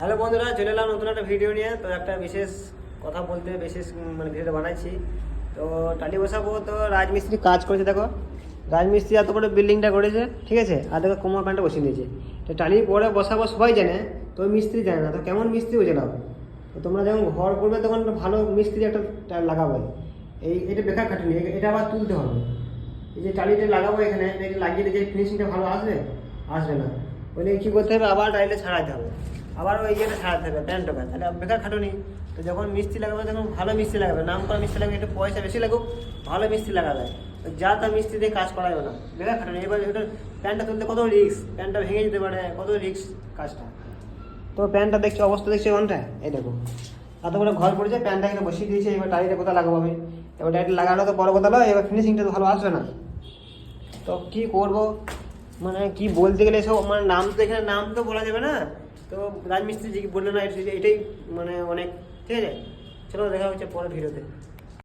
Hello বন্ধুরা, চলে এলাম নতুন একটা ভিডিও নিয়ে। তো একটা বিশেষ কথা বলতে মানে ভিডিওটা বানাচ্ছি। তো টালি বসাবো, তো রাজমিস্ত্রি কাজ করেছে। দেখো রাজমিস্ত্রি এত বড় বিল্ডিংটা করেছে, ঠিক আছে। আর দেখো কোমর প্যান্টটা বসিয়ে দিয়েছে। তো টালি পরে বসাবো সবাই জানে, তো মিস্ত্রি জানে না। তো কেমন মিস্ত্রি বুঝে নাও। তো তোমরা যখন ঘর করবে তখন ভালো মিস্ত্রি একটা লাগাবে। এটা বেকার খাটুনি, এটা আবার তুলতে হবে। এই যে টালিটা লাগাবো এখানে, এটা লাগিয়ে যে ফিনিশিংটা ভালো আসবে না। ওই কী করতে হবে, আবার টাইলে ছাড়াতে হবে, আবার ওই ইয়েটা ছাড়াতে হবে প্যান্টটা। তাহলে বেকার খাটুনি। তো যখন মিস্ত্রি লাগাবে তখন ভালো মিস্ত্রি লাগাবে, নাম করা মিস্ত্রি লাগাবে, একটু পয়সা বেশি লাগুক, ভালো মিস্ত্রি লাগাবে। যা তা মিস্ত্রি দিয়ে কাজ করা যাবে না, বেকার খাটুনি। এবার ওটা প্যান্টটা তুলতে কত রিস্ক, প্যান্টটা ভেঙে যেতে পারে, কত রিস্ক কাজটা। তো প্যান্টটা দেখছি অবস্থা, দেখছি ওখানটায়, এই দেখো এত করে ঘর পড়েছে, প্যান্টটা এখানে বসিয়ে দিয়েছে। এবার টাইলটা কোথায় লাগাবো আমি, এবার টাইলটা লাগানো তো বড় কথা নয়, এবার ফিনিশিংটা তো ভালো আসবে না। তো কী করবো, মানে কি বলতে গেলে সব মানে নাম তো এখানে নাম তো বলা যাবে না। তো রাজমিস্ত্রি যে বললো না, এটাই মানে অনেক, ঠিক আছে। চলো দেখা হচ্ছে পরে ভিডিওতে।